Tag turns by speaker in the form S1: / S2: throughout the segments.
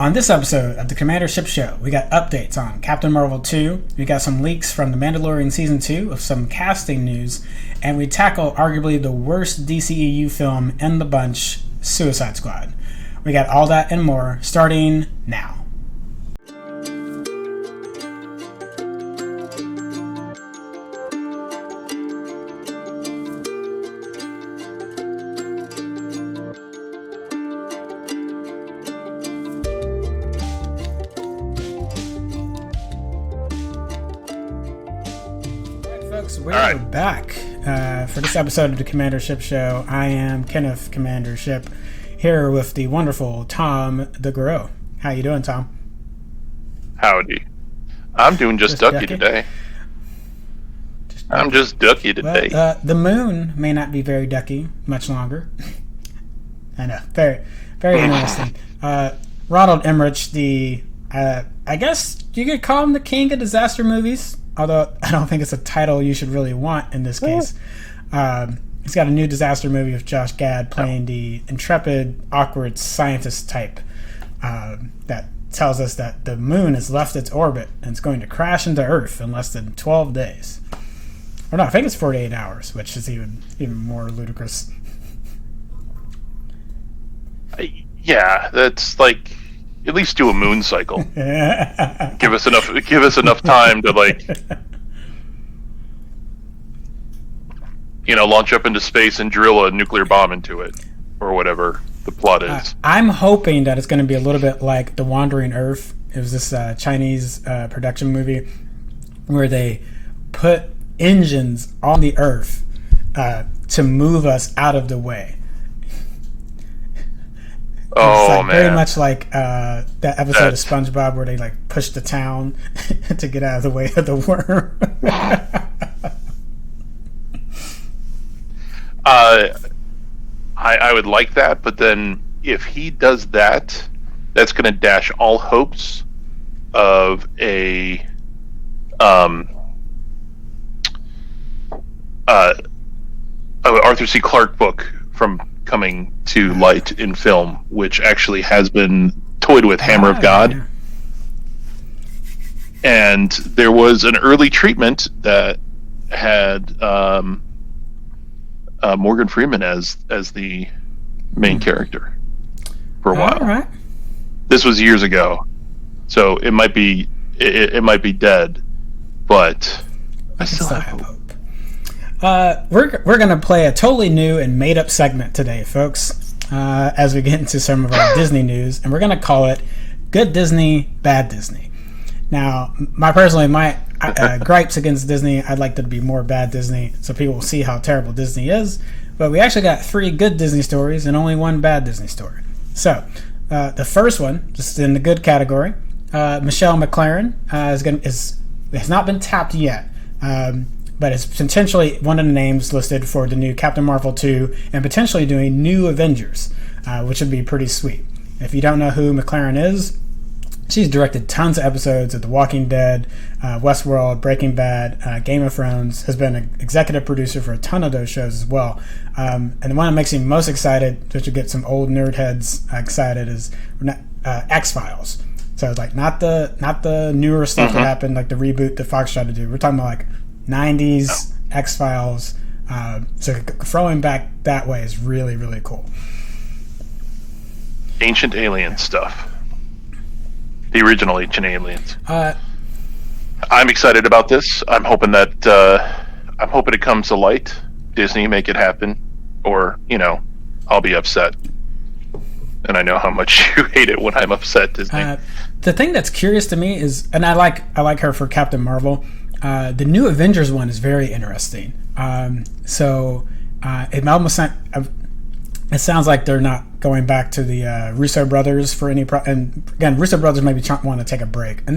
S1: On this episode of the Commander Shipp Show, we got updates on Captain Marvel 2, we got some leaks from the Mandalorian Season 2 of some casting news, and we tackle arguably the worst DCEU film in the bunch, Suicide Squad. We got all that and more, starting now. We're back for this episode of the Commander Shipp Show. I am Kenneth Commander Shipp, here with the wonderful Tom the Guru. How you doing, Tom?
S2: Howdy. I'm doing just ducky today. I'm just ducky today.
S1: Well, the moon may not be very ducky much longer. I know. Very, very interesting. Ronald Emmerich, I guess you could call him the king of disaster movies. Although I don't think it's a title you should really want in this case. He's got a new disaster movie with Josh Gad playing the intrepid, awkward scientist type that tells us that the moon has left its orbit and it's going to crash into Earth in less than 12 days. Or no, I think it's 48 hours, which is even more ludicrous.
S2: Yeah, that's like... At least do a moon cycle. Give us enough time to launch up into space and drill a nuclear bomb into it, or whatever the plot is.
S1: I'm hoping that it's going to be a little bit like The Wandering Earth. It was this Chinese production movie where they put engines on the Earth to move us out of the way.
S2: Oh, man.
S1: Very much like that episode of SpongeBob where they push the town to get out of the way of the worm.
S2: I would like that, but then if he does that, that's going to dash all hopes of a Arthur C. Clarke book from coming to light in film, which actually has been toyed with, Hammer of God.
S1: Yeah.
S2: And there was an early treatment that had Morgan Freeman as the main character for a while.
S1: All right.
S2: This was years ago, so it might be dead, but I still have hope.
S1: We're going to play a totally new and made-up segment today, folks, as we get into some of our Disney news, and we're going to call it Good Disney, Bad Disney. Now, my gripes against Disney, I'd like there to be more bad Disney so people will see how terrible Disney is, but we actually got 3 good Disney stories and only 1 bad Disney story. So, the first one, just in the good category, Michelle MacLaren has not been tapped yet, but it's potentially one of the names listed for the new Captain Marvel 2 and potentially doing New Avengers, which would be pretty sweet. If you don't know who MacLaren is, she's directed tons of episodes of The Walking Dead, Westworld, Breaking Bad, Game of Thrones, has been an executive producer for a ton of those shows as well. And the one that makes me most excited, just to get some old nerd heads excited, is X-Files. So it's not the newer stuff that happened, like the reboot that Fox tried to do. We're talking about 90s X-Files, so throwing back that way is really, really cool.
S2: Ancient alien stuff. The original Ancient Aliens. I'm excited about this. I'm hoping it comes to light. Disney, make it happen, or I'll be upset. And I know how much you hate it when I'm upset, Disney.
S1: The thing that's curious to me is, and I like her for Captain Marvel. The New Avengers one is very interesting. It almost it sounds like they're not going back to the Russo brothers for any. And again, Russo brothers maybe want to take a break, and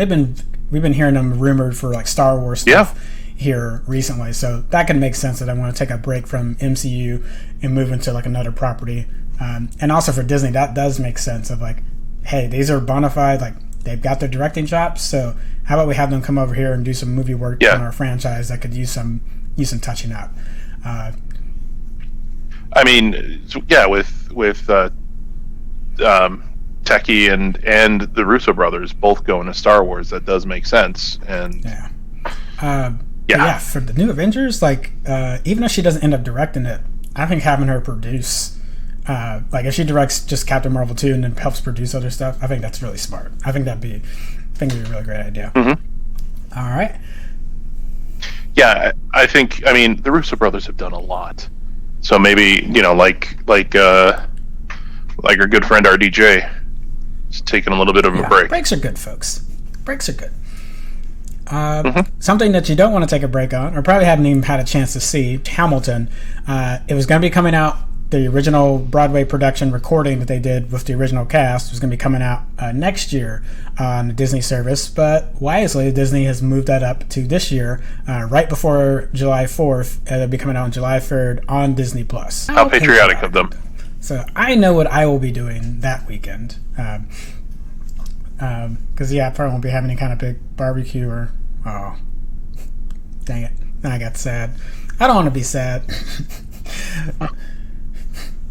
S1: we've been hearing them rumored for Star Wars stuff here recently. So that can make sense that I want to take a break from MCU and move into another property. And also for Disney, that does make sense of hey, these are bona fide, they've got their directing chops, so how about we have them come over here and do some movie work on our franchise that could use some touching up.
S2: I mean, with Techie and the Russo brothers both go into Star Wars, that does make sense. And
S1: for the new Avengers, like even if she doesn't end up directing it, I think having her produce, like if she directs just Captain Marvel 2 and then helps produce other stuff, I think that's really smart. I think it'd be a really great idea.
S2: Mm-hmm.
S1: All right.
S2: Yeah, I mean, the Russo brothers have done a lot. So maybe, like our good friend RDJ is taking a little bit of a break.
S1: Breaks are good, folks. Breaks are good. Something that you don't want to take a break on, or probably haven't even had a chance to see, Hamilton. It was going to be coming out, the original Broadway production recording that they did with the original cast was going to be coming out next year on the Disney service, but wisely Disney has moved that up to this year, right before July 4th. It'll be coming out on July 3rd on Disney+.
S2: How patriotic of them.
S1: So I know what I will be doing that weekend. Because I probably won't be having any kind of big barbecue or... Oh, dang it. I got sad. I don't want to be sad.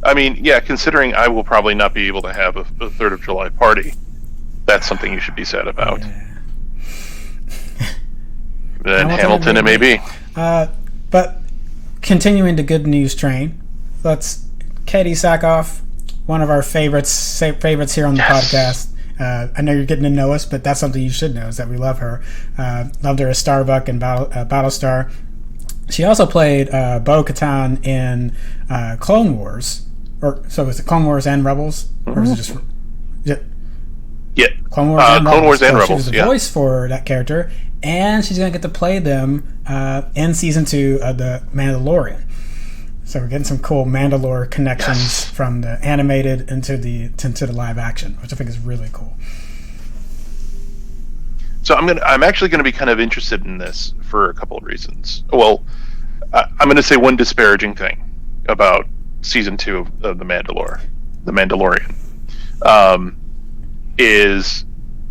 S2: I mean, yeah, considering I will probably not be able to have a 3rd of July party, that's something you should be sad about.
S1: Yeah.
S2: Then Hamilton it may be.
S1: But continuing the good news train, let's... Katee Sackhoff, one of our favorites here on the podcast. I know you're getting to know us, but that's something you should know, is that we love her. Loved her as Starbuck and Battlestar. She also played Bo Katan in Clone Wars. So is it Clone Wars and Rebels? Or is it just...
S2: Yeah.
S1: Clone Wars and Rebels.
S2: Clone Wars and Rebels,
S1: she was the voice for that character, and she's going to get to play them in Season 2 of The Mandalorian. So we're getting some cool Mandalore connections from the animated into the live action, which I think is really cool.
S2: So I'm actually going to be kind of interested in this for a couple of reasons. Well, I'm going to say one disparaging thing about Season 2 of The Mandalorian, is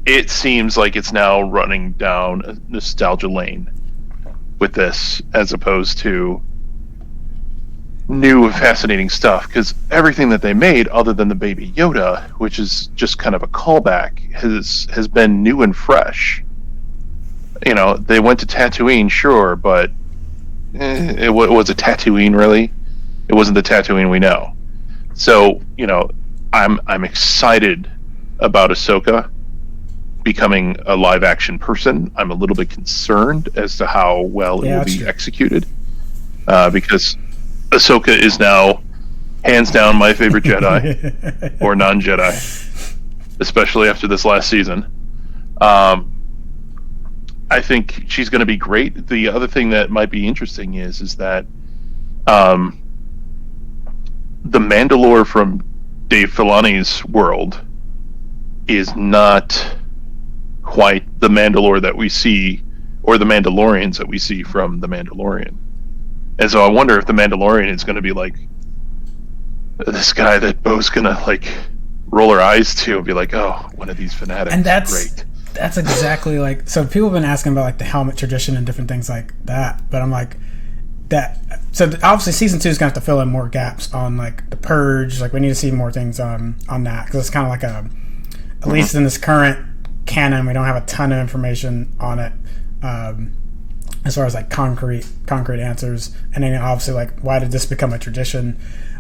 S2: it seems like it's now running down a nostalgia lane with this, as opposed to new fascinating stuff, because everything that they made other than the Baby Yoda, which is just kind of a callback, has been new and fresh. They went to Tatooine, sure, but was it Tatooine really? It wasn't the Tatooine we know. So I'm excited about Ahsoka becoming a live action person. I'm a little bit concerned as to how well it will be executed, because Ahsoka is now hands down my favorite Jedi or non-Jedi, especially after this last season. I think she's going to be great. The other thing that might be interesting is that the Mandalore from Dave Filoni's world is not quite the Mandalore that we see, or the Mandalorians that we see from The Mandalorian. And so I wonder if the Mandalorian is going to be like this guy that Bo's going to like roll her eyes to and be like, oh, one of these fanatics.
S1: And
S2: great.
S1: That's exactly like, so people have been asking about like the helmet tradition and different things like that, but I'm like, so obviously Season 2 is going to have to fill in more gaps on like the Purge. Like we need to see more things on that, because it's kind of like at least in this current canon, we don't have a ton of information on it. As far as like concrete answers, and then obviously like why did this become a tradition?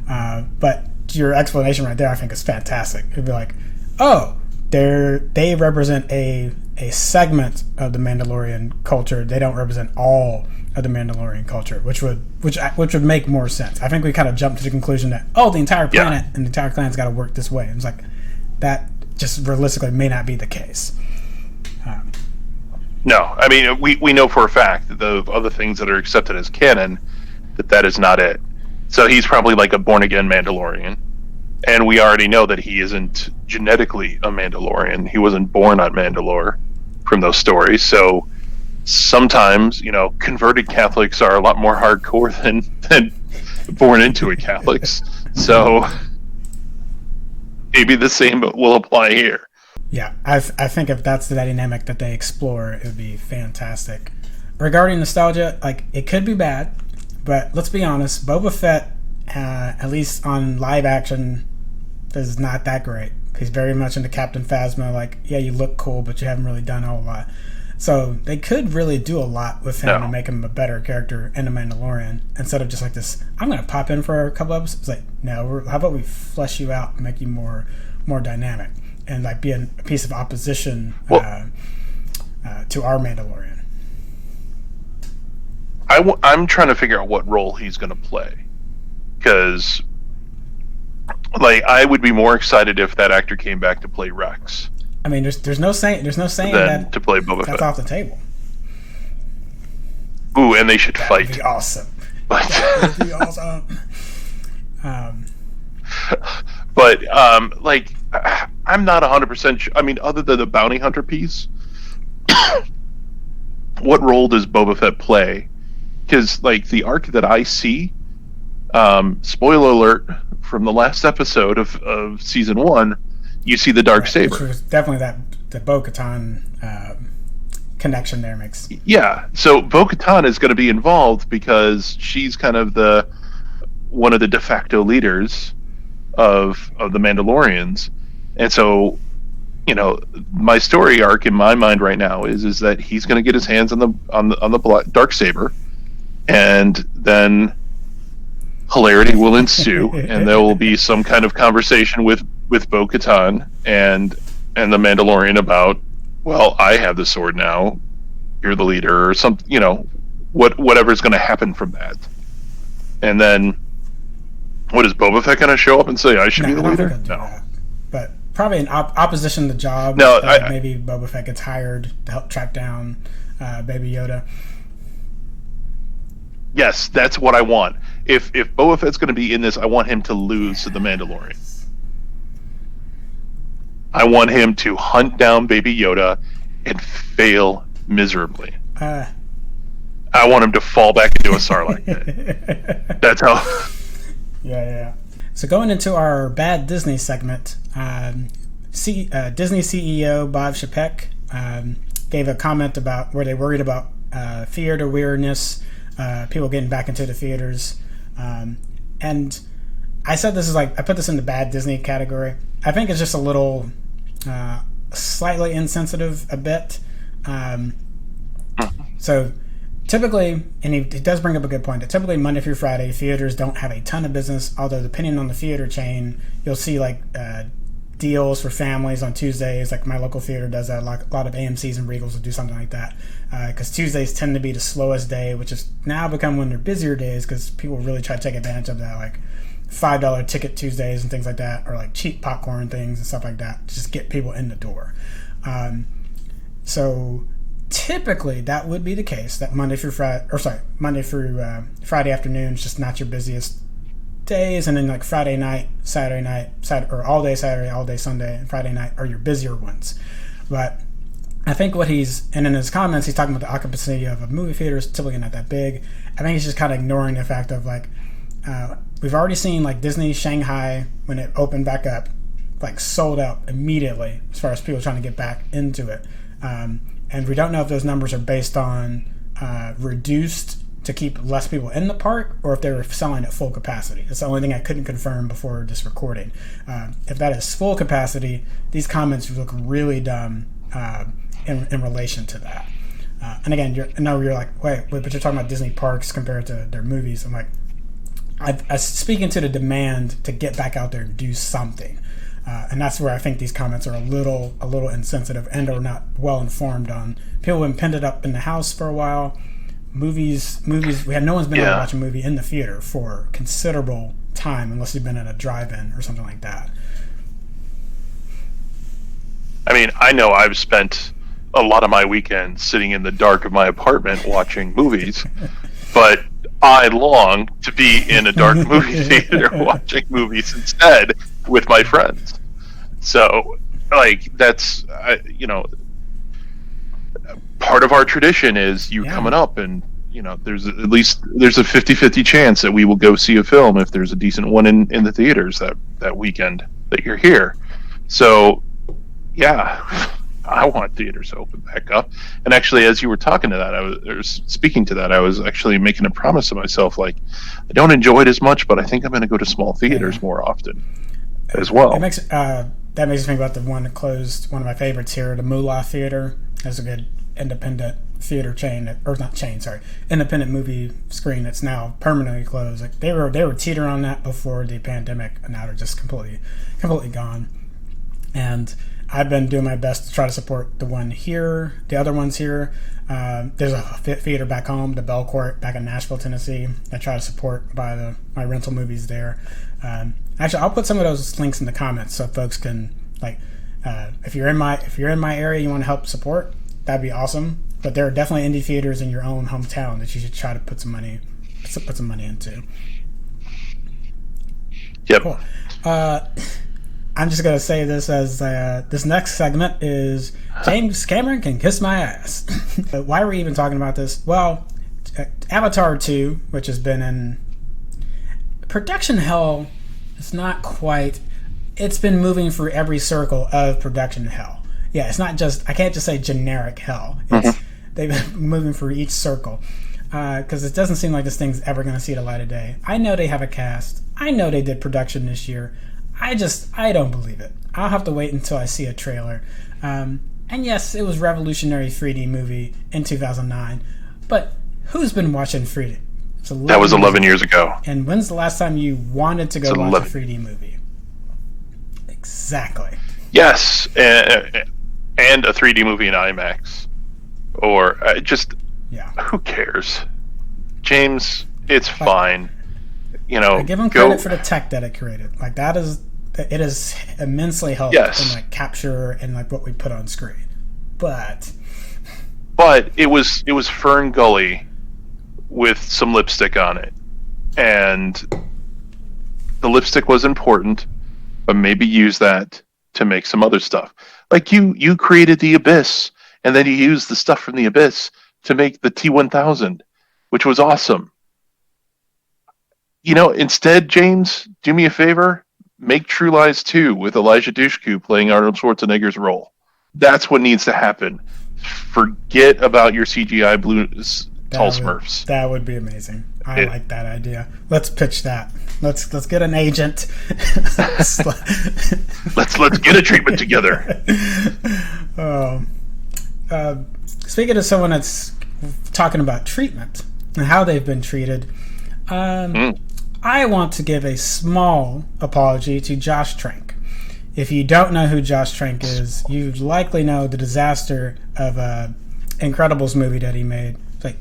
S1: But your explanation right there, I think, is fantastic. It'd be like, oh, they represent a segment of the Mandalorian culture. They don't represent all of the Mandalorian culture, which would make more sense. I think we kind of jumped to the conclusion that the entire planet and the entire clan's got to work this way. And it's like that just realistically may not be the case.
S2: No, I mean, we know for a fact that the other things that are accepted as canon, that is not it. So he's probably like a born-again Mandalorian. And we already know that he isn't genetically a Mandalorian. He wasn't born on Mandalore from those stories. So sometimes, converted Catholics are a lot more hardcore than born into it Catholics. So maybe the same will apply here.
S1: Yeah, I think if that's the dynamic that they explore, it would be fantastic. Regarding nostalgia, like, it could be bad, but let's be honest, Boba Fett, at least on live action, is not that great. He's very much into Captain Phasma. Like, yeah, you look cool, but you haven't really done a whole lot. So they could really do a lot with him and make him a better character in The Mandalorian instead of just like this, I'm going to pop in for a couple episodes. It's like, no, how about we flesh you out and make you more dynamic and like be a piece of opposition to our Mandalorian.
S2: I'm trying to figure out what role he's going to play, because like I would be more excited if that actor came back to play Rex.
S1: I mean, there's no saying that
S2: to play Boba
S1: that's
S2: Fett.
S1: off the table.
S2: Ooh, and they should fight.
S1: That'd be awesome.
S2: But
S1: that would be awesome.
S2: But like I'm not 100% sure. I mean, other than the bounty hunter piece, what role does Boba Fett play? Because like the arc that I see, spoiler alert from the last episode of season 1, you see the dark saber.
S1: Which was definitely the Bo Katan connection there makes.
S2: Yeah, so Bo Katan is going to be involved because she's kind of one of the de facto leaders of the Mandalorians, and so my story arc in my mind right now is that he's going to get his hands on the dark saber, and then hilarity will ensue, and there will be some kind of conversation with Bo Katan and the Mandalorian about, well, I have the sword now, you're the leader, or something, whatever's going to happen from that. And then, what is Boba Fett going to show up and say, I should be the leader? No.
S1: That. But probably in opposition to the job, maybe Boba Fett gets hired to help track down Baby Yoda.
S2: Yes, that's what I want. If Boba Fett's going to be in this, I want him to lose to the Mandalorian. I want him to hunt down Baby Yoda and fail miserably. I want him to fall back into a Sarlacc pit. That's how.
S1: Yeah. So going into our Bad Disney segment, Disney CEO Bob Chapek gave a comment about where they worried about theater weirdness, people getting back into the theaters, and I said this is like, I put this in the Bad Disney category. I think it's just a little slightly insensitive a bit. So typically, and he does bring up a good point, that typically Monday through Friday theaters don't have a ton of business, although depending on the theater chain, you'll see like deals for families on Tuesdays. Like my local theater does that. A lot of AMC's and Regals will do something like that, because Tuesdays tend to be the slowest day, which has now become one of their busier days because people really try to take advantage of that, like $5 ticket Tuesdays and things like that, or like cheap popcorn things and stuff like that to just get people in the door. So typically that would be the case, that Monday through Friday afternoon is just not your busiest days, and then like Friday night, Saturday, or all day Saturday, all day Sunday, and Friday night are your busier ones. But I think and in his comments he's talking about the occupancy of a movie theater is typically not that big. I think he's just kind of ignoring the fact of like, we've already seen like Disney Shanghai, when it opened back up, like sold out immediately as far as people trying to get back into it. And we don't know if those numbers are based on reduced to keep less people in the park, or if they were selling at full capacity. That's the only thing I couldn't confirm before this recording. If that is full capacity, these comments look really dumb in relation to that. And again, you're like, wait, but you're talking about Disney parks compared to their movies. I'm like, I speaking to the demand to get back out there and do something. And that's where I think these comments are a little insensitive and are not well informed on. People have been pinned it up in the house for a while. Movies. No one's been able to watch a movie in the theater for considerable time unless you've been at a drive-in or something like that.
S2: I mean, I know I've spent a lot of my weekends sitting in the dark of my apartment watching movies, but I long to be in a dark movie theater watching movies instead with my friends. So, like, that's, part of our tradition is coming up, and, there's a 50-50 chance that we will go see a film if there's a decent one in the theaters that weekend that you're here. So, yeah, I want theaters to open back up. And actually, as you were talking to that, speaking to that, I was actually making a promise to myself, like, I don't enjoy it as much, but I think I'm going to go to small theaters more often as well.
S1: It makes that makes me think about the one that closed. One of my favorites here, the Moolah Theater. That's a good independent theater chain, or not chain, sorry, independent movie screen that's now permanently closed. Like they were teetering on that before the pandemic, and now they're just completely gone. And I've been doing my best to try to support the other ones here. There's a theater back home, the Bell Court, back in Nashville, Tennessee. I try to support by my rental movies there. Actually, I'll put some of those links in the comments so folks can if you're in my area, you want to help support, that'd be awesome. But there are definitely indie theaters in your own hometown that you should try to put some money into.
S2: Yep.
S1: Cool. I'm just going to say this as this next segment is James Cameron can kiss my ass. Why are we even talking about this? Well, Avatar 2, which has been in production hell, it's not quite. It's been moving through every circle of production hell. Yeah, it's not just, I can't just say generic hell. They've been moving through each circle. Because it doesn't seem like this thing's ever going to see the light of day. I know they have a cast. I know they did production this year. I don't believe it. I'll have to wait until I see a trailer. And yes, it was revolutionary 3D movie in 2009. But who's been watching 3D?
S2: That was 11 years ago.
S1: And when's the last time you wanted to go watch a 3D movie? Exactly.
S2: Yes, and a 3D movie in IMAX. Or who cares? James, it's fine.
S1: I give him credit for the tech that it created. Like it is immensely helped in capture and what we put on screen. But
S2: it was Fern Gully with some lipstick on it, and the lipstick was important, but maybe use that to make some other stuff. Like you created the Abyss, and then you used the stuff from the Abyss to make the T-1000, which was awesome. Instead, James, do me a favor, make True Lies 2 with Elijah Dushku playing Arnold Schwarzenegger's role. That's what needs to happen. Forget about your CGI blue tall Smurfs.
S1: That would be amazing. I like that idea. Let's pitch that. Let's get an agent.
S2: let's get a treatment together.
S1: Speaking of someone that's talking about treatment and how they've been treated, I want to give a small apology to Josh Trank. If you don't know who Josh Trank is, you likely know the disaster of Incredibles movie that he made.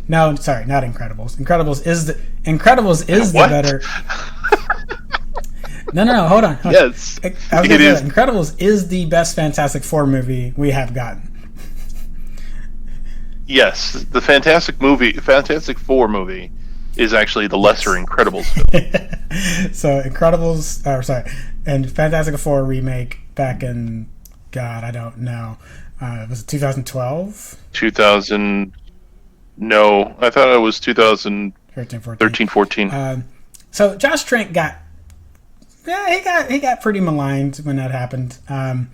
S1: No, sorry, not Incredibles. Incredibles is the better. No, hold on.
S2: Yes,
S1: it is. Incredibles is the best Fantastic Four movie we have gotten.
S2: Yes, the Fantastic Four movie is actually the lesser Incredibles film.
S1: So and Fantastic Four remake back in, God, I don't know. Was it 2012?
S2: 2000. No, I thought it was 2013, 14.
S1: So Josh Trank got pretty maligned when that happened. And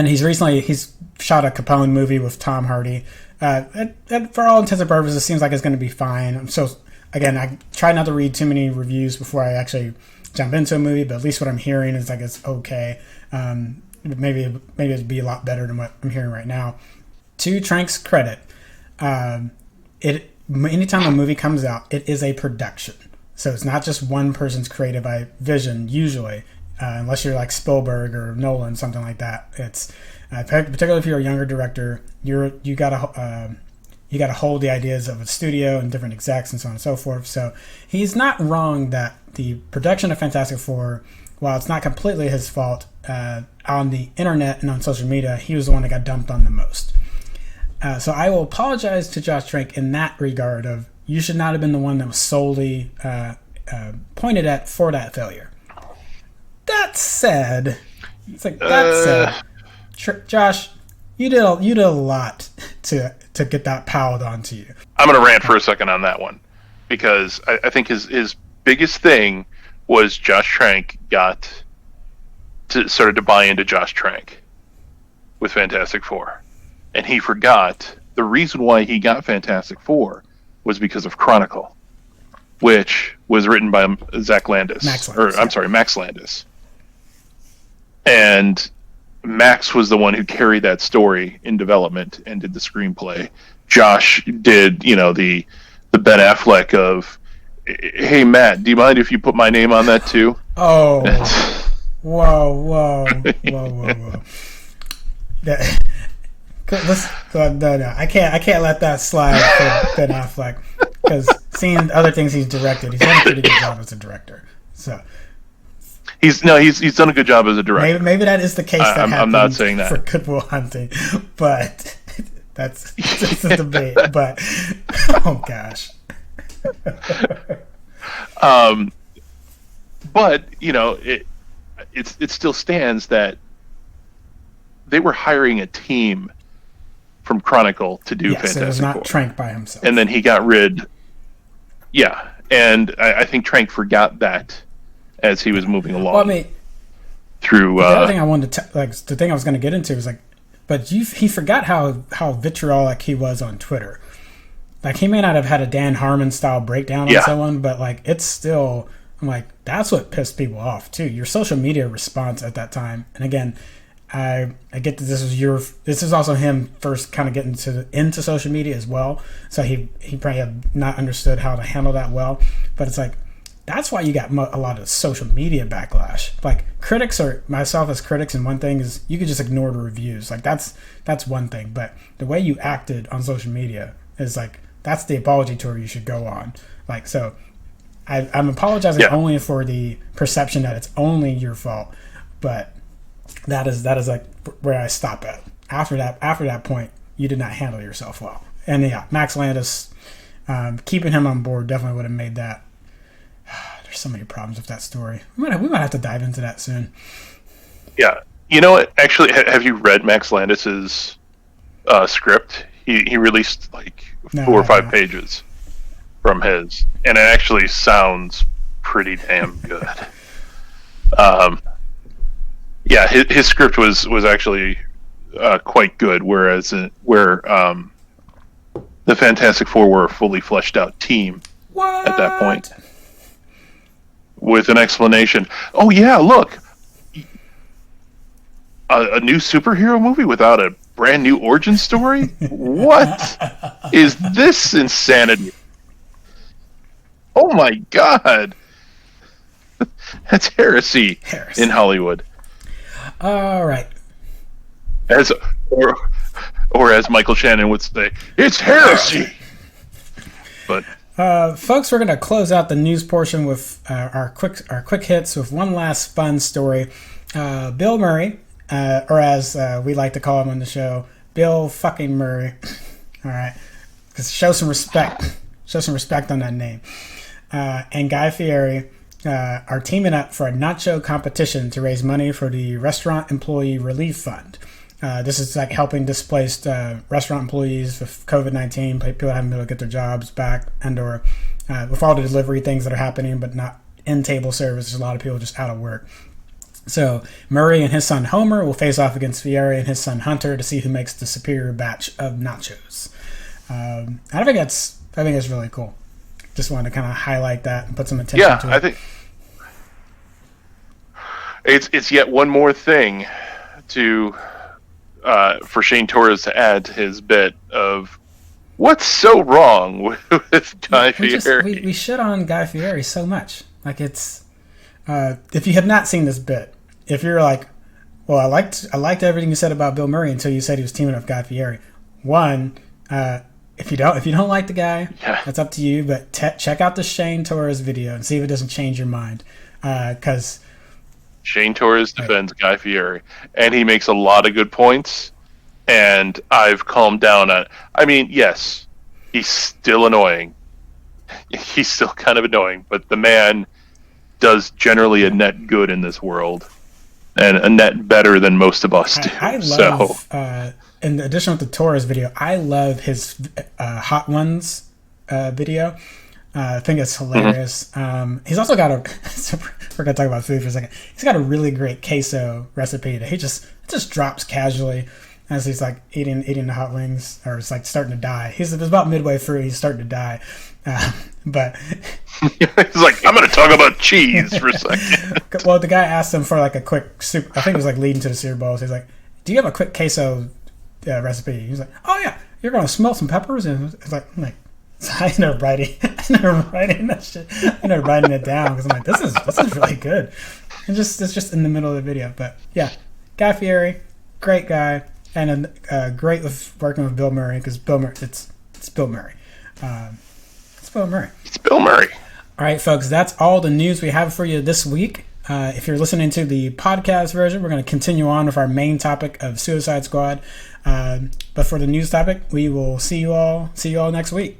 S1: he's shot a Capone movie with Tom Hardy. And for all intents and purposes, it seems like it's going to be fine. So again, I try not to read too many reviews before I actually jump into a movie, but at least what I'm hearing is it's okay. Maybe it'd be a lot better than what I'm hearing right now. To Trank's credit, anytime a movie comes out, it is a production. So it's not just one person's creative vision, usually, unless you're like Spielberg or Nolan, something like that. It's particularly if you're a younger director, you gotta hold the ideas of a studio and different execs and so on and so forth. So he's not wrong that the production of Fantastic Four, while it's not completely his fault, on the internet and on social media, he was the one that got dumped on the most. So I will apologize to Josh Trank in that regard of you should not have been the one that was solely pointed at for that failure. That said, Josh, you did a lot to get that piled onto you.
S2: I'm going to rant for a second on that one because I think his biggest thing was Josh Trank started to buy into Josh Trank with Fantastic Four. And he forgot the reason why he got Fantastic Four was because of Chronicle, which was written by Max Landis. And Max was the one who carried that story in development and did the screenplay. Josh did, the Ben Affleck of, hey Matt, do you mind if you put my name on that too?
S1: Oh, whoa. No, I can't let that slide for Ben Affleck, because seeing other things he's directed, he's done a pretty good job as a director. So
S2: he's done a good job as a director.
S1: Maybe that is the case.
S2: I'm not saying that
S1: for Good Will Hunting, but that's a debate. But oh gosh.
S2: But it still stands that they were hiring a team from Chronicle to do Fantastic Four. It was not
S1: Trank by himself.
S2: And then he got rid. Yeah, and I think Trank forgot that as he was moving along.
S1: Well, I mean,
S2: through
S1: the other thing I wanted to the thing I was going to get into was but he forgot how vitriolic he was on Twitter. Like, he may not have had a Dan Harmon style breakdown on someone, but it's still, I'm like, that's what pissed people off too. Your social media response at that time. And again, I get that this is also him first kind of getting into social media as well. So he probably had not understood how to handle that well. But it's that's why you got a lot of social media backlash. Critics, or myself as critics, and one thing is you could just ignore the reviews. That's one thing. But the way you acted on social media is that's the apology tour you should go on. So I'm apologizing only for the perception that it's only your fault. But that is where I stop at. After that point, you did not handle yourself well. And Max Landis, keeping him on board definitely would have made that. There's so many problems with that story. We might have to dive into that soon.
S2: Yeah, you know what? Actually, have you read Max Landis's script? He released 4 or 5 pages from his, and it actually sounds pretty damn good. Yeah, his script was actually quite good, whereas where the Fantastic Four were a fully fleshed out team at that point, with an explanation. Oh yeah, look, a new superhero movie without a brand new origin story? What is this insanity? Oh my god, that's heresy in Hollywood.
S1: All right.
S2: Or as Michael Shannon would say, it's heresy. But
S1: folks, we're going to close out the news portion with our quick hits with one last fun story. Bill Murray, or as we like to call him on the show, Bill fucking Murray. All right, because show some respect. Show some respect on that name. And Guy Fieri are teaming up for a nacho competition to raise money for the Restaurant Employee Relief Fund. This is helping displaced restaurant employees with COVID-19, people haven't been able to get their jobs back, and or with all the delivery things that are happening, but not in-table service. There's a lot of people just out of work. So Murray and his son Homer will face off against Fieri and his son Hunter to see who makes the superior batch of nachos. I think it's really cool. Just wanted to kind of highlight that and put some attention to it.
S2: Yeah, I think it's yet one more thing to for Shane Torres to add to his bit of what's so wrong with Guy Fieri.
S1: We shit on Guy Fieri so much. It's if you have not seen this bit, if you're well, I liked everything you said about Bill Murray until you said he was teaming up with Guy Fieri. One, if you don't like the guy, that's up to you. But check out the Shane Torres video and see if it doesn't change your mind. Because
S2: Shane Torres defends Guy Fieri, and he makes a lot of good points. And I've calmed down on. I mean, yes, he's still annoying. He's still kind of annoying, but the man does generally a net good in this world, and a net better than most of us do.
S1: I love. In addition to the Torres video, I love his Hot Ones video. I think it's hilarious. He's also got we're going to talk about food for a second. He's got a really great queso recipe that he just drops casually. as he's like eating the hot wings, or it's like starting to die. He's about midway through. He's starting to die, but
S2: he's like, I'm going to talk about cheese for a second.
S1: Well, the guy asked him for like a quick soup. I think it was like leading to the Super Bowl. So he's like, "Do you have a quick queso recipe?" He's like, "Oh yeah, you're going to smelt some peppers." And it's like, I ended up writing that shit. I ended up writing it down because I'm like, this is really good. And it's just in the middle of the video. But yeah, Guy Fieri, great guy, and great with working with Bill Murray, because Bill Murray, it's Bill Murray. It's Bill Murray.
S2: It's Bill Murray.
S1: All right, folks, that's all the news we have for you this week. If you're listening to the podcast version, we're going to continue on with our main topic of Suicide Squad. But for the news topic, we will see you all next week.